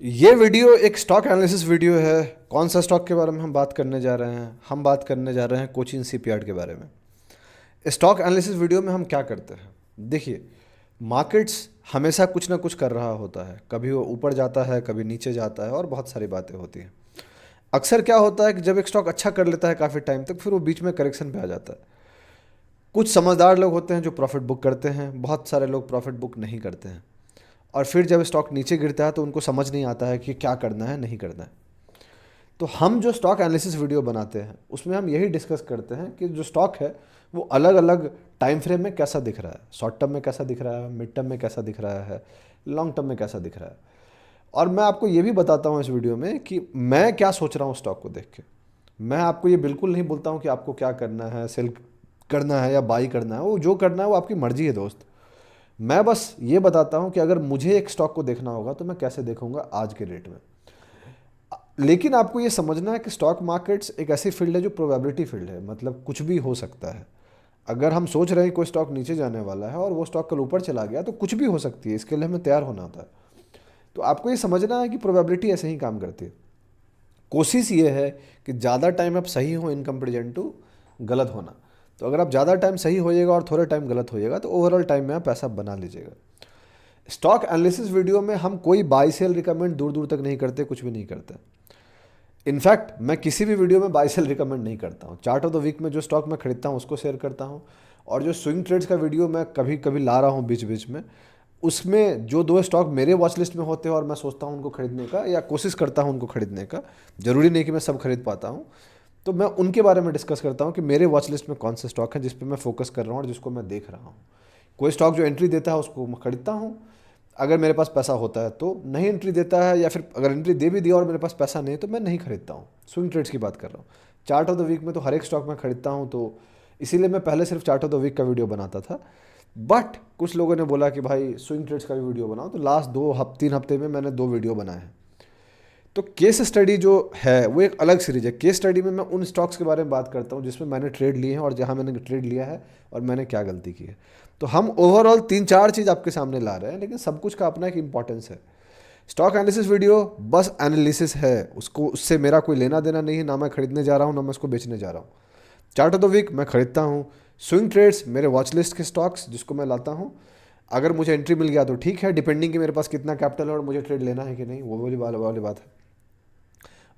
ये वीडियो एक stock analysis video है। कौन सा स्टॉक के बारे में हम बात करने जा रहे हैं? हम बात करने जा रहे हैं कोचिन शिपयार्ड के बारे में। स्टॉक एनालिसिस वीडियो में हम क्या करते हैं? देखिए, मार्केट्स हमेशा कुछ ना कुछ कर रहा होता है। कभी वो ऊपर जाता है, कभी नीचे जाता है और बहुत सारी बातें होती हैं। अक्सर क्या होता है कि जब एक स्टॉक अच्छा कर लेता है काफ़ी टाइम तक, फिर वो बीच में करेक्शन पे आ जाता है। कुछ समझदार लोग होते हैं जो प्रॉफिट बुक करते हैं, बहुत सारे लोग प्रॉफिट बुक नहीं करते हैं। और फिर जब स्टॉक नीचे गिरता है तो उनको समझ नहीं आता है कि क्या करना है, नहीं करना है। तो हम जो स्टॉक एनालिसिस वीडियो बनाते हैं उसमें हम यही डिस्कस करते हैं कि जो स्टॉक है वो अलग अलग टाइम फ्रेम में कैसा दिख रहा है। शॉर्ट टर्म में कैसा दिख रहा है, मिड टर्म में कैसा दिख रहा है, लॉन्ग टर्म में कैसा दिख रहा है। और मैं आपको ये भी बताता हूँ इस वीडियो में कि मैं क्या सोच रहा हूँ स्टॉक को देख के। मैं आपको ये बिल्कुल नहीं बोलता हूँ कि आपको क्या करना है, सेल करना है या बाई करना है। वो जो करना है वो आपकी मर्जी है दोस्त। मैं बस ये बताता हूँ कि अगर मुझे एक स्टॉक को देखना होगा तो मैं कैसे देखूंगा आज के रेट में। लेकिन आपको ये समझना है कि स्टॉक मार्केट्स एक ऐसी फील्ड है जो प्रोबेबिलिटी फील्ड है, मतलब कुछ भी हो सकता है। अगर हम सोच रहे हैं कोई स्टॉक नीचे जाने वाला है और वो स्टॉक कल ऊपर चला गया तो कुछ भी हो सकती है, इसके लिए हमें तैयार होना होता है। तो आपको ये समझना है कि प्रोबेबिलिटी ऐसे ही काम करती है। कोशिश ये है कि ज़्यादा टाइम आप सही हो इन कंपेरिजन टू गलत होना। तो अगर आप ज़्यादा टाइम सही होइएगा और थोड़े टाइम गलत होइएगा तो ओवरऑल टाइम में आप पैसा बना लीजिएगा। स्टॉक एनालिसिस वीडियो में हम कोई बाई सेल रिकमेंड दूर दूर तक नहीं करते, कुछ भी नहीं करते। इनफैक्ट मैं किसी भी वीडियो में बाई सेल रिकमेंड नहीं करता हूँ। चार्ट ऑफ द वीक में जो स्टॉक मैं खरीदता हूँ उसको शेयर करता हूँ। और जो स्विंग ट्रेड्स का वीडियो मैं कभी कभी ला रहा हूँ बीच बीच में, उसमें जो दो स्टॉक मेरे वॉच लिस्ट में होते हैं और मैं सोचता हूँ उनको खरीदने का या कोशिश करता हूँ उनको खरीदने का, ज़रूरी नहीं कि मैं सब खरीद पाता हूँ, तो मैं उनके बारे में डिस्कस करता हूँ कि मेरे वॉच लिस्ट में कौन से स्टॉक है जिस पे मैं फोकस कर रहा हूँ और जिसको मैं देख रहा हूँ। कोई स्टॉक जो एंट्री देता है उसको मैं खरीदता हूँ, अगर मेरे पास पैसा होता है तो। नहीं एंट्री देता है या फिर अगर एंट्री दे भी दिया और मेरे पास पैसा नहीं है तो मैं नहीं खरीदता हूँ। स्विंग ट्रेड्स की बात कर रहा हूँ। चार्ट ऑफ द वीक में तो हर एक स्टॉक मैं खरीदता हूँ, तो इसीलिए मैं पहले सिर्फ चार्ट ऑफ द वीक का वीडियो बनाता था। बट कुछ लोगों ने बोला कि भाई स्विंग ट्रेड्स का भी वीडियो बनाओ, तो लास्ट 2 3 हफ्ते में मैंने 2 वीडियो बनाए हैं। तो केस स्टडी जो है वो एक अलग सीरीज है। केस स्टडी में मैं उन स्टॉक्स के बारे में बात करता हूँ जिसमें मैंने ट्रेड लिए हैं और जहाँ मैंने ट्रेड लिया है और मैंने क्या गलती की है। तो हम ओवरऑल 3 4 चीज़ आपके सामने ला रहे हैं, लेकिन सब कुछ का अपना एक इंपॉर्टेंस है। स्टॉक एनालिसिस वीडियो बस एनालिसिस है, उसको उससे मेरा कोई लेना देना नहीं है। ना मैं खरीदने जा रहा हूँ ना मैं उसको बेचने जा रहा हूँ। चार्ट ऑफ द वीक मैं खरीदता हूँ। स्विंग ट्रेड्स मेरे वॉच लिस्ट के स्टॉक्स जिसको मैं लाता हूँ। अगर मुझे एंट्री मिल गया तो ठीक है, डिपेंडिंग कि मेरे पास कितना कैपिटल है और मुझे ट्रेड लेना है कि नहीं, वो वाली बात है।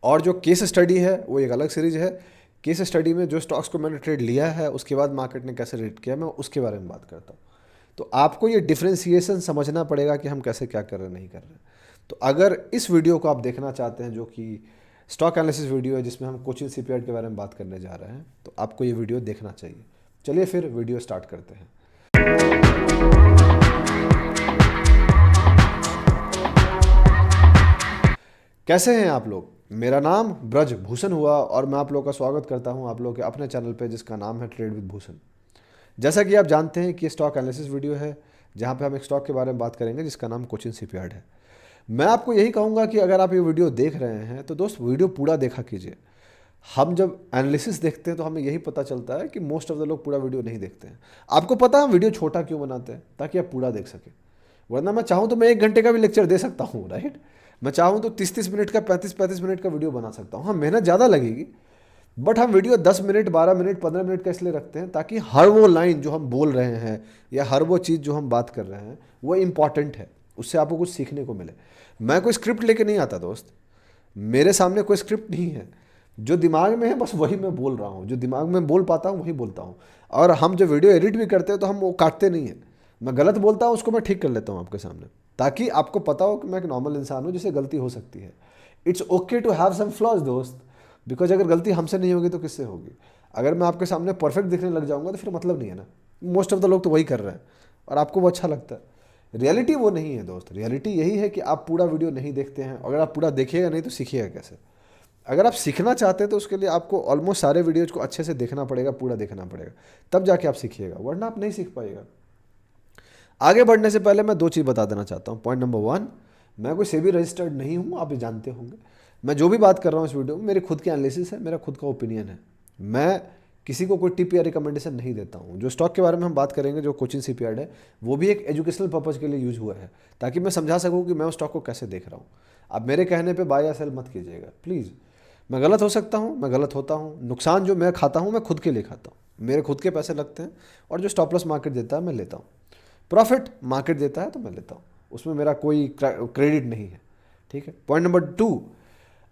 और जो केस स्टडी है वो एक अलग सीरीज है। केस स्टडी में जो स्टॉक्स को मैंने ट्रेड लिया है उसके बाद मार्केट ने कैसे रेट किया, मैं उसके बारे में बात करता हूँ। तो आपको ये डिफ्रेंसिएशन समझना पड़ेगा कि हम कैसे क्या कर रहे हैं, नहीं कर रहे हैं। तो अगर इस वीडियो को आप देखना चाहते हैं जो कि स्टॉक एनालिसिस वीडियो है जिसमें हम कोचिन शिपयार्ड के बारे में बात करने जा रहे हैं, तो आपको ये वीडियो देखना चाहिए। चलिए फिर वीडियो स्टार्ट करते हैं। कैसे हैं आप लोग? मेरा नाम ब्रज भूषण हुआ और मैं आप लोगों का स्वागत करता हूं आप लोगों के अपने चैनल पे जिसका नाम है ट्रेड विद भूषण। जैसा कि आप जानते हैं कि ये स्टॉक एनालिसिस वीडियो है जहां पे हम एक स्टॉक के बारे में बात करेंगे जिसका नाम कोचिन शिपयार्ड है। मैं आपको यही कहूंगा कि अगर आप ये वीडियो देख रहे हैं तो दोस्त वीडियो पूरा देखा कीजिए। हम जब एनालिसिस देखते हैं तो हमें यही पता चलता है कि मोस्ट ऑफ द लोग पूरा वीडियो नहीं देखते हैं। आपको पता है हम वीडियो छोटा क्यों बनाते हैं? ताकि आप पूरा देख सकें। वरना मैं चाहूँ तो मैं 1 घंटे का भी लेक्चर दे सकता हूँ, राइट। मैं चाहूँ तो 30 30 मिनट का 35 35 मिनट का वीडियो बना सकता हूँ। हाँ, मेहनत ज़्यादा लगेगी, बट हम वीडियो 10 मिनट 12 मिनट 15 मिनट का इसलिए रखते हैं ताकि हर वो लाइन जो हम बोल रहे हैं या हर वो चीज़ जो हम बात कर रहे हैं वो इम्पॉर्टेंट है, उससे आपको कुछ सीखने को मिले। मैं कोई स्क्रिप्ट लेके नहीं आता दोस्त, मेरे सामने कोई स्क्रिप्ट नहीं है। जो दिमाग में है बस वही मैं बोल रहा हूँ, जो दिमाग में बोल पाता हूँ वही बोलता हूँ। और हम जो वीडियो एडिट भी करते हैं तो हम वो काटते नहीं हैं। मैं गलत बोलता हूँ उसको मैं ठीक कर लेता हूँ आपके सामने, ताकि आपको पता हो कि मैं एक नॉर्मल इंसान हूँ जिसे गलती हो सकती है। It's okay to have some flaws दोस्त, बिकॉज अगर गलती हमसे नहीं होगी तो किससे होगी? अगर मैं आपके सामने परफेक्ट दिखने लग जाऊंगा तो फिर मतलब नहीं है ना। मोस्ट ऑफ द लोग तो वही कर रहे हैं और आपको वो अच्छा लगता है। रियलिटी वो नहीं है दोस्त। रियलिटी यही है कि आप पूरा वीडियो नहीं देखते हैं। अगर आप पूरा देखिएगा नहीं तो सीखिएगा कैसे? अगर आप सीखना चाहते हैं तो उसके लिए आपको ऑलमोस्ट सारे वीडियोज को अच्छे से देखना पड़ेगा, पूरा देखना पड़ेगा, तब जाके आप सीखिएगा, वरना आप नहीं सीख पाइएगा। आगे बढ़ने से पहले मैं 2 चीज़ बता देना चाहता हूँ। पॉइंट नंबर 1, मैं कोई सेबी रजिस्टर्ड नहीं हूँ, आप ये जानते होंगे। मैं जो भी बात कर रहा हूँ इस वीडियो में मेरी खुद की एनालिसिस है, मेरा खुद का ओपिनियन है। मैं किसी को कोई टिप या रिकमेंडेशन नहीं देता हूँ। जो स्टॉक के बारे में हम बात करेंगे, जो कोचिन सीपीआर है, वो भी एक एजुकेशनल पर्पज़ के लिए यूज हुआ है, ताकि मैं समझा सकूँ कि मैं उस स्टॉक को कैसे देख रहा हूँ। आप मेरे कहने पे बाय या सेल मत कीजिएगा प्लीज़। मैं गलत हो सकता हूँ, मैं गलत होता हूँ। नुकसान जो मैं खाता हूँ मैं खुद के लिए खाता हूँ, मेरे खुद के पैसे लगते हैं, और जो स्टॉप लॉस मार्केट देता है मैं लेता हूँ। प्रॉफिट मार्केट देता है तो मैं लेता हूँ, उसमें मेरा कोई क्रेडिट नहीं है। ठीक है। पॉइंट नंबर 2,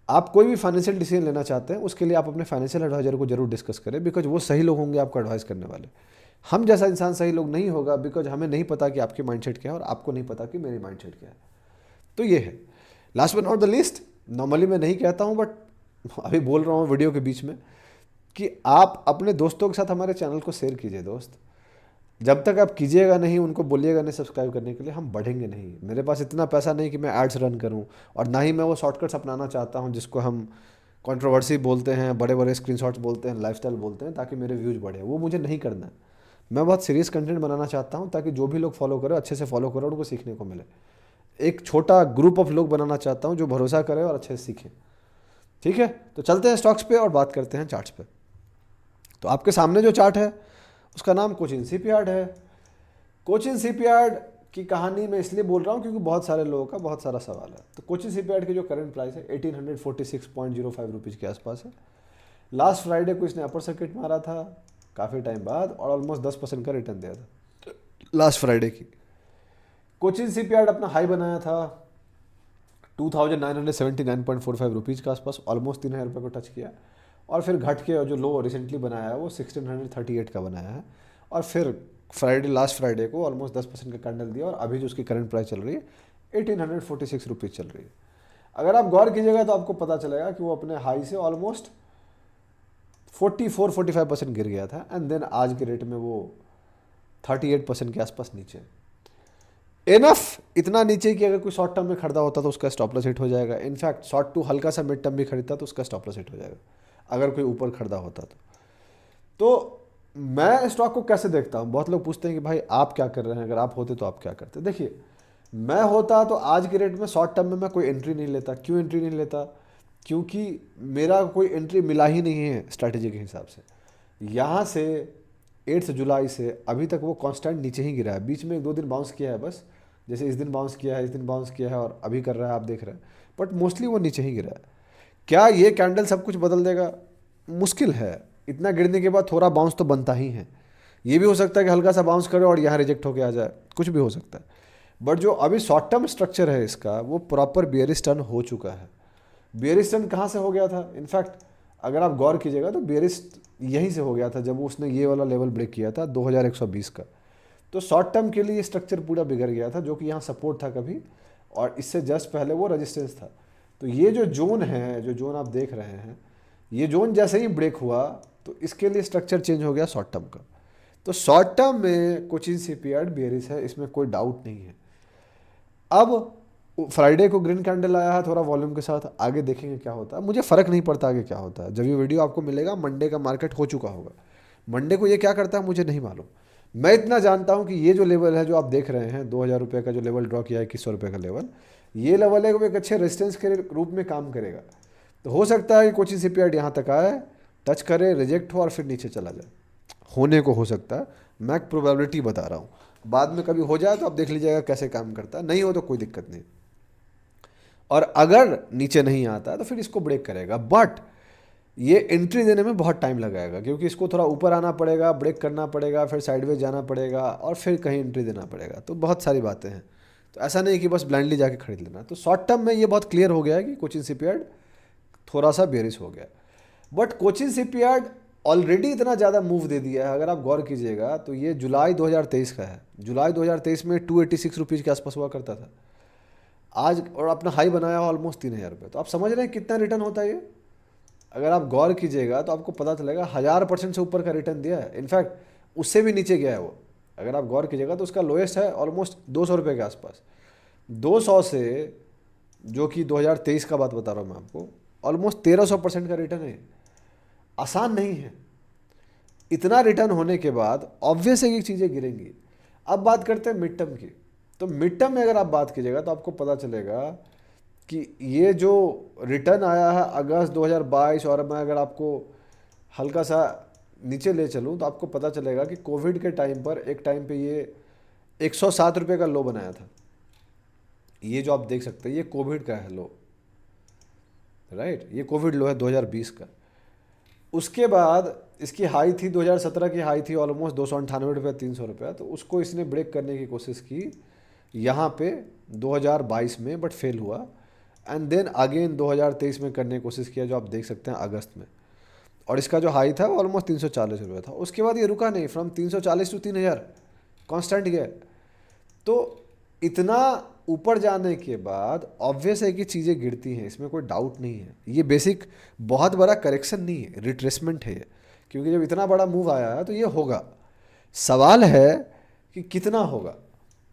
आप कोई भी फाइनेंशियल डिसीजन लेना चाहते हैं उसके लिए आप अपने फाइनेंशियल एडवाइजर को जरूर डिस्कस करें, बिकॉज वो सही लोग होंगे आपको एडवाइस करने वाले। हम जैसा इंसान सही लोग नहीं होगा, बिकॉज हमें नहीं पता कि आपकी माइंडसेट क्या है और आपको नहीं पता कि मेरी माइंडसेट क्या है। तो ये है। Last but not the list, normally मैं नहीं कहता हूँ बट अभी बोल रहा हूँ वीडियो के बीच में, कि आप अपने दोस्तों के साथ हमारे चैनल को शेयर कीजिए। दोस्त, जब तक आप कीजिएगा नहीं, उनको बोलिएगा नहीं सब्सक्राइब करने के लिए, हम बढ़ेंगे नहीं। मेरे पास इतना पैसा नहीं कि मैं एड्स रन करूं, और ना ही मैं वो शॉर्टकट्स अपनाना चाहता हूं जिसको हम कंट्रोवर्सी बोलते हैं, बड़े बड़े स्क्रीनशॉट्स बोलते हैं, लाइफस्टाइल बोलते हैं, ताकि मेरे व्यूज़ बढ़े। वो मुझे नहीं करना है। मैं बहुत सीरियस कंटेंट बनाना चाहता हूँ ताकि जो भी लोग फॉलो करें अच्छे से फॉलो करें और उनको सीखने को मिले। एक छोटा ग्रुप ऑफ लोग बनाना चाहता हूँ जो भरोसा करें और अच्छे से सीखें। ठीक है, तो चलते हैं स्टॉक्स पे और बात करते हैं चार्ट्स पे। तो आपके सामने जो चार्ट है उसका नाम कोचिन शिपयार्ड है। कोचिन शिपयार्ड की कहानी मैं इसलिए बोल रहा हूँ क्योंकि बहुत सारे लोगों का बहुत सारा सवाल है। तो कोचिन शिपयार्ड की जो करंट प्राइस है 1846.05 रुपीज़ के आसपास है। लास्ट फ्राइडे को इसने अपर सर्किट मारा था काफ़ी टाइम बाद, और ऑलमोस्ट 10% का रिटर्न दिया था लास्ट फ्राइडे की। कोचिन शिपयार्ड अपना हाई बनाया था 2979.45 रुपीज़ के आसपास, ऑलमोस्ट 3000 रुपये को टच किया, और फिर घट के, और जो लो रिसेंटली बनाया है वो 1638 का बनाया है, और फिर लास्ट फ्राइडे को ऑलमोस्ट 10% का कैंडल दिया, और अभी जो उसकी करंट प्राइस चल रही है 1846 रुपीज़ चल रही है। अगर आप गौर कीजिएगा तो आपको पता चलेगा कि वो अपने हाई से ऑलमोस्ट 44-45% गिर गया था, एंड देन आज के रेट में वो 38% के आसपास नीचे। इनफ इतना नीचे कि अगर कोई शॉर्ट टर्म में खरीदा होता तो उसका स्टॉप लॉस हिट हो जाएगा। इनफैक्ट शॉर्ट टू हल्का सा मिड टर्म भी खरीदता तो उसका स्टॉप लॉस हिट हो जाएगा अगर कोई ऊपर खरीदा होता तो मैं स्टॉक को कैसे देखता हूँ? बहुत लोग पूछते हैं कि भाई आप क्या कर रहे हैं, अगर आप होते तो आप क्या करते? देखिए, मैं होता तो आज के रेट में शॉर्ट टर्म में मैं कोई एंट्री नहीं लेता। क्यों एंट्री नहीं लेता? क्योंकि मेरा कोई एंट्री मिला ही नहीं है स्ट्रैटेजी के हिसाब से। यहाँ से 8 जुलाई से अभी तक वो कांस्टेंट नीचे ही गिरा है। बीच में 1-2 दिन बाउंस किया है बस, जैसे इस दिन बाउंस किया है, इस दिन बाउंस किया है, और अभी कर रहा है, आप देख रहे हैं, बट मोस्टली वो नीचे ही गिरा है। क्या ये कैंडल सब कुछ बदल देगा? मुश्किल है। इतना गिरने के बाद थोड़ा बाउंस तो बनता ही है। ये भी हो सकता है कि हल्का सा बाउंस करे और यहाँ रिजेक्ट होके आ जाए, कुछ भी हो सकता है। बट जो अभी शॉर्ट टर्म स्ट्रक्चर है इसका, वो प्रॉपर बियरिश टर्न हो चुका है। बियरिश टर्न कहाँ से हो गया था? इनफैक्ट अगर आप गौर कीजिएगा तो बियरिश यहीं से हो गया था, जब उसने ये वाला लेवल ब्रेक किया था 2120 का। तो शॉर्ट टर्म के लिए ये स्ट्रक्चर पूरा बिगड़ गया था, जो कि यहाँ सपोर्ट था कभी, और इससे जस्ट पहले वो रेजिस्टेंस था। तो ये जो जोन है, जो जोन आप देख रहे हैं, ये जोन जैसे ही ब्रेक हुआ तो इसके लिए स्ट्रक्चर चेंज हो गया शॉर्ट टर्म का। तो शॉर्ट टर्म में कोचिन शिपयार्ड बेयरिश है, इसमें कोई डाउट नहीं है। अब फ्राइडे को ग्रीन कैंडल आया है थोड़ा वॉल्यूम के साथ, आगे देखेंगे क्या होता है। मुझे फ़र्क नहीं पड़ता आगे क्या होता है। जब ये वीडियो आपको मिलेगा मंडे का मार्केट हो चुका होगा। मंडे को ये क्या करता है मुझे नहीं मालूम। मैं इतना जानता हूँ कि ये जो लेवल है जो आप देख रहे हैं, 2000 रुपये का जो लेवल ड्रॉ किया है, 2100 रुपये का लेवल, ये लेवल है वो एक अच्छे रेजिस्टेंस के रूप में काम करेगा। तो हो सकता है कि कोचिन शिपयार्ड यहाँ तक आए, टच करे, रिजेक्ट हो और फिर नीचे चला जाए। होने को हो सकता है, मैं प्रोबेबिलिटी बता रहा हूँ। बाद में कभी हो जाए तो आप देख लीजिएगा कैसे काम करता है, नहीं हो तो कोई दिक्कत नहीं। और अगर नीचे नहीं आता तो फिर इसको ब्रेक करेगा, बट ये एंट्री देने में बहुत टाइम लगाएगा, क्योंकि इसको थोड़ा ऊपर आना पड़ेगा, ब्रेक करना पड़ेगा, फिर साइडवेज जाना पड़ेगा, और फिर कहीं एंट्री देना पड़ेगा। तो बहुत सारी बातें हैं। तो ऐसा नहीं कि बस ब्लाइंडली जाके खरीद लेना। तो शॉर्ट टर्म में ये बहुत क्लियर हो गया है कि कोचिन शिपयार्ड थोड़ा सा बेरिश हो गया। बट कोचिन शिपयार्ड ऑलरेडी इतना ज़्यादा मूव दे दिया है। अगर आप गौर कीजिएगा तो ये जुलाई 2023 का है। जुलाई 2023 में 286 रुपीज़ के आसपास हुआ करता था आज, और अपना हाई बनाया ऑलमोस्ट 3000 रुपये। तो आप समझ रहे हैं कितना रिटर्न होता है ये? अगर आप गौर कीजिएगा तो आपको पता चलेगा 1000% से ऊपर का रिटर्न दिया है। इनफैक्ट उससे भी नीचे गया है वो। अगर आप गौर कीजिएगा तो उसका लोएस्ट है ऑलमोस्ट 200 रुपये के आसपास। 200 से, जो कि 2023 का बात बता रहा हूँ मैं आपको, ऑलमोस्ट 1300% का रिटर्न है। आसान नहीं है। इतना रिटर्न होने के बाद ऑब्वियस है कि चीज़ें गिरेंगी। अब बात करते हैं मिड टर्म की। तो मिड टर्म में अगर आप बात कीजिएगा तो आपको पता चलेगा कि ये जो रिटर्न आया है अगस्त 2022, और मैं अगर आपको हल्का सा नीचे ले चलूँ तो आपको पता चलेगा कि कोविड के टाइम पर एक टाइम पे ये 107 रुपये का लो बनाया था। ये जो आप देख सकते हैं ये कोविड का है लो, राइट, ये कोविड लो है 2020 का। उसके बाद इसकी हाई थी 2017 की हाई थी ऑलमोस्ट 298 रुपये 300 रुपये, तो उसको इसने ब्रेक करने की कोशिश की यहाँ पे 2022 में, बट फेल हुआ। एंड देन अगेन 2023 में करने की कोशिश किया, जो आप देख सकते हैं अगस्त में, और इसका जो हाई था वो ऑलमोस्ट 340 रुपये था। उसके बाद ये रुका नहीं, फ्रॉम 340 टू 3000 कांस्टेंट गया। तो इतना ऊपर जाने के बाद ऑब्वियस है कि चीज़ें गिरती हैं, इसमें कोई डाउट नहीं है। ये बेसिक बहुत बड़ा करेक्शन नहीं है, रिट्रेसमेंट है ये, क्योंकि जब इतना बड़ा मूव आया है तो ये होगा। सवाल है कि कितना होगा।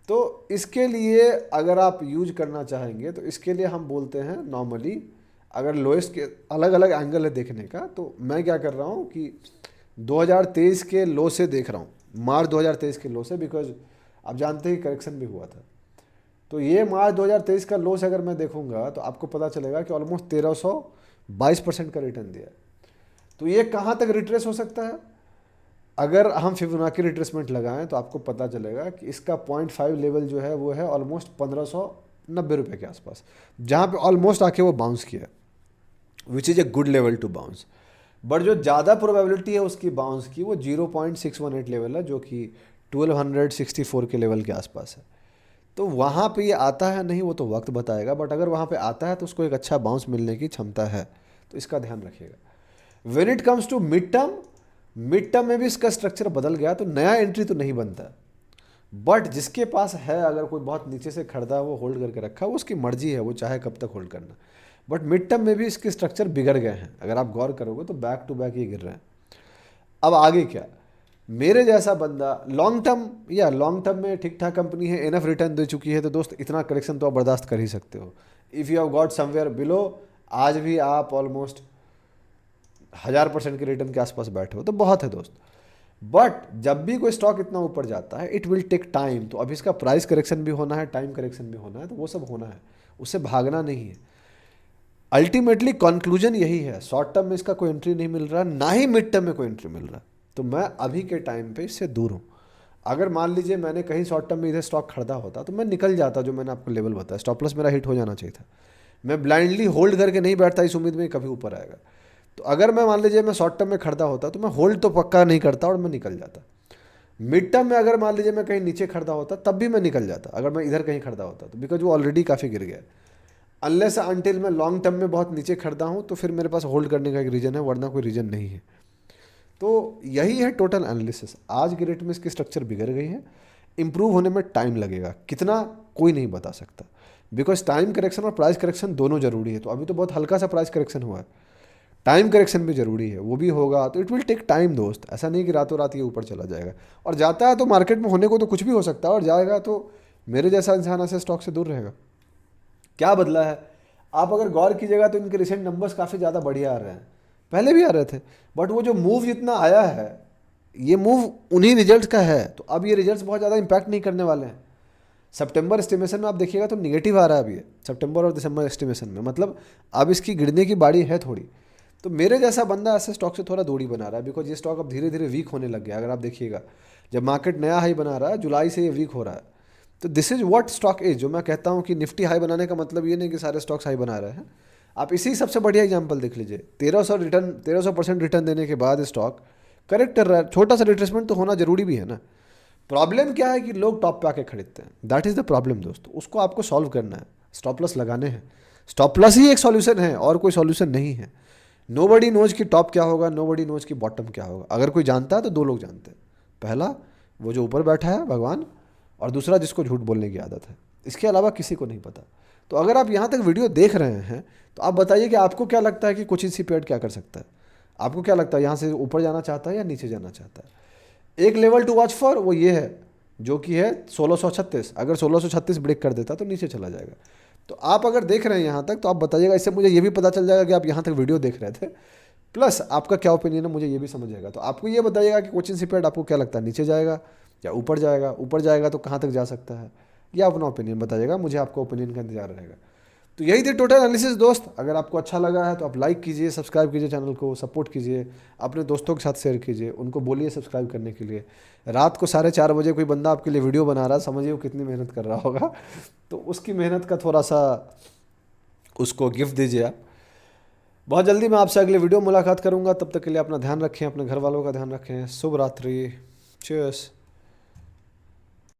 तो इसके लिए अगर आप यूज करना चाहेंगे तो इसके लिए हम बोलते हैं नॉर्मली, अगर लोएस्ट के अलग अलग एंगल है देखने का, तो मैं क्या कर रहा हूँ कि 2023 के लो से देख रहा हूँ, मार्च 2023 के लो से, बिकॉज आप जानते हैं करेक्शन भी हुआ था। तो ये मार्च 2023 का लो से अगर मैं देखूंगा तो आपको पता चलेगा कि ऑलमोस्ट 1322% का रिटर्न दिया है। तो ये कहाँ तक रिट्रेस हो सकता है? अगर हम फिबोनाची रिट्रेसमेंट लगाएं तो आपको पता चलेगा कि इसका 0.5 लेवल जो है वो है ऑलमोस्ट 1590 रुपये के आसपास, जहाँ पे ऑलमोस्ट आके वो बाउंस किया, which is a good level to bounce. But जो ज़्यादा प्रोबेबिलिटी है उसकी बाउंस की वो 0.618 लेवल है, जो कि 1264 के लेवल के आसपास है। तो वहाँ पे ये आता है नहीं, वो तो वक्त बताएगा, बट अगर वहाँ पे आता है तो उसको एक अच्छा बाउंस मिलने की क्षमता है, तो इसका ध्यान रखिएगा। When it comes to mid term, mid term में भी इसका स्ट्रक्चर बदल गया, तो नया एंट्री तो नहीं बनता। बट जिसके पास है, अगर कोई बहुत नीचे से खरीदा वो होल्ड करके रखा, वो उसकी मर्जी है, वो चाहे कब तक होल्ड करना। बट मिड टर्म में भी इसके स्ट्रक्चर बिगड़ गए हैं, अगर आप गौर करोगे तो बैक टू बैक ये गिर रहे हैं। अब आगे क्या, मेरे जैसा बंदा लॉन्ग टर्म में ठीक ठाक कंपनी है, इनफ रिटर्न दे चुकी है, तो दोस्त इतना करेक्शन तो आप बर्दाश्त कर ही सकते हो। If you have got somewhere below, आज भी आप ऑलमोस्ट 1000% के रिटर्न के आसपास बैठे हो, तो बहुत है दोस्त। बट जब भी कोई स्टॉक इतना ऊपर जाता है, इट विल टेक टाइम। तो अभी इसका प्राइस करेक्शन भी होना है, टाइम करेक्शन भी होना है, तो वो सब होना है, उससे भागना नहीं है। अल्टीमेटली कंक्लूजन यही है, शॉर्ट टर्म में इसका कोई एंट्री नहीं मिल रहा, ना ही मिड टर्म में कोई एंट्री मिल रहा, तो मैं अभी के टाइम पे इससे दूर हूँ। अगर मान लीजिए मैंने कहीं शॉर्ट टर्म में इधर स्टॉक खरीदा होता तो मैं निकल जाता, जो मैंने आपको लेवल बताया, स्टॉप लॉस मेरा हिट हो जाना चाहिए था। मैं ब्लाइंडली होल्ड करके नहीं बैठता इस उम्मीद में कभी ऊपर आएगा। तो अगर मैं मान लीजिए मैं शॉर्ट टर्म में खरीदा होता तो मैं होल्ड तो पक्का नहीं करता और मैं निकल जाता। मिड टर्म में अगर मान लीजिए मैं कहीं नीचे खरीदा होता तब भी मैं निकल जाता, अगर मैं इधर कहीं खरीदा होता तो, बिकॉज वो ऑलरेडी काफ़ी गिर गया। अनलेस अनटिल मैं लॉन्ग टर्म में बहुत नीचे खरीदा हूँ तो फिर मेरे पास होल्ड करने का एक रीज़न है, वरना कोई रीज़न नहीं है। तो यही है टोटल एनालिसिस। आज की डेट में इसकी स्ट्रक्चर बिगड़ गई है, इंप्रूव होने में टाइम लगेगा, कितना कोई नहीं बता सकता, बिकॉज टाइम करेक्शन और प्राइस करेक्शन दोनों जरूरी है। तो अभी तो बहुत हल्का सा प्राइस करेक्शन हुआ है, टाइम करेक्शन भी जरूरी है, वो भी होगा, तो इट विल टेक टाइम दोस्त। ऐसा नहीं कि रातों रात ये ऊपर चला जाएगा, और जाता है तो मार्केट में होने को तो कुछ भी हो सकता है, और जाएगा तो मेरे जैसा इंसान ऐसे स्टॉक से दूर रहेगा। क्या बदला है, आप अगर गौर कीजिएगा तो इनके रिसेंट नंबर्स काफ़ी ज़्यादा बढ़िया आ रहे हैं, पहले भी आ रहे थे, बट वो जो मूव जितना आया है, ये मूव उन्हीं रिजल्ट्स का है। तो अब ये रिजल्ट्स बहुत ज़्यादा इंपैक्ट नहीं करने वाले हैं। सितंबर एस्टिमेशन में आप देखिएगा तो निगेटिव आ रहा है अभी, सितंबर और दिसंबर एस्टिमेशन में, मतलब अब इसकी गिरने की बारी है थोड़ी। तो मेरे जैसा बंदा ऐसे स्टॉक से थोड़ा दूरी बना रहा है, बिकॉज ये स्टॉक अब धीरे धीरे वीक होने लग गया। अगर आप देखिएगा जब मार्केट नया हाई बना रहा है, जुलाई से ये वीक हो रहा है। तो this is what stock is. जो मैं कहता हूँ कि निफ्टी हाई बनाने का मतलब ये नहीं कि सारे स्टॉक्स हाई बना रहे हैं। आप इसी सबसे बढ़िया एग्जांपल देख लीजिए, 1300% रिटर्न देने के बाद स्टॉक करेक्ट कर रहा है। छोटा सा रिट्रेसमेंट तो होना जरूरी भी है ना। प्रॉब्लम क्या है कि लोग टॉप पे आके खरीदते हैं, दैट इज़ द प्रॉब्लम दोस्तों। उसको आपको सॉल्व करना है, स्टॉप लॉस लगाने हैं। स्टॉप लॉस ही एक सॉल्यूशन है, और कोई सॉल्यूशन नहीं है। नोबडी नोज कि टॉप क्या होगा, नोबडी नोज कि बॉटम क्या होगा। अगर कोई जानता है तो दो लोग जानते हैं, पहला वो जो ऊपर बैठा है भगवान, और दूसरा जिसको झूठ बोलने की आदत है। इसके अलावा किसी को नहीं पता। तो अगर आप यहाँ तक वीडियो देख रहे हैं तो आप बताइए कि आपको क्या लगता है कि कोचिंग सीपीएड क्या कर सकता है। आपको क्या लगता है, यहाँ से ऊपर जाना चाहता है या नीचे जाना चाहता है। एक लेवल टू वॉच फॉर वो ये है जो कि है 1636। अगर 1636 ब्रेक कर देता तो नीचे चला जाएगा। तो आप अगर देख रहे हैं यहाँ तक तो आप बताइएगा, इससे मुझे ये भी पता चल जाएगा कि आप यहाँ तक वीडियो देख रहे थे, प्लस आपका क्या ओपिनियन है मुझे ये भी समझ जाएगा। तो आपको ये बताइएगा कि कोचिंग सीपीएड आपको क्या लगता है, नीचे जाएगा या ऊपर जाएगा। ऊपर जाएगा तो कहाँ तक जा सकता है, ये अपना ओपिनियन बताइएगा, मुझे आपका ओपिनियन का इंतजार रहेगा। तो यही थी टोटल एनालिसिस दोस्त। अगर आपको अच्छा लगा है तो आप लाइक कीजिए, सब्सक्राइब कीजिए, चैनल को सपोर्ट कीजिए, अपने दोस्तों के साथ शेयर कीजिए, उनको बोलिए सब्सक्राइब करने के लिए। रात को 4:30 बजे कोई बंदा आपके लिए वीडियो बना रहा है, समझिए वो कितनी मेहनत कर रहा होगा। तो उसकी मेहनत का थोड़ा सा उसको गिफ्ट दीजिए आप। बहुत जल्दी मैं आपसे अगले वीडियो में मुलाकात करूंगा, तब तक के लिए अपना ध्यान रखें, अपने घर वालों का ध्यान रखें। शुभ रात्रि। चीयर्स।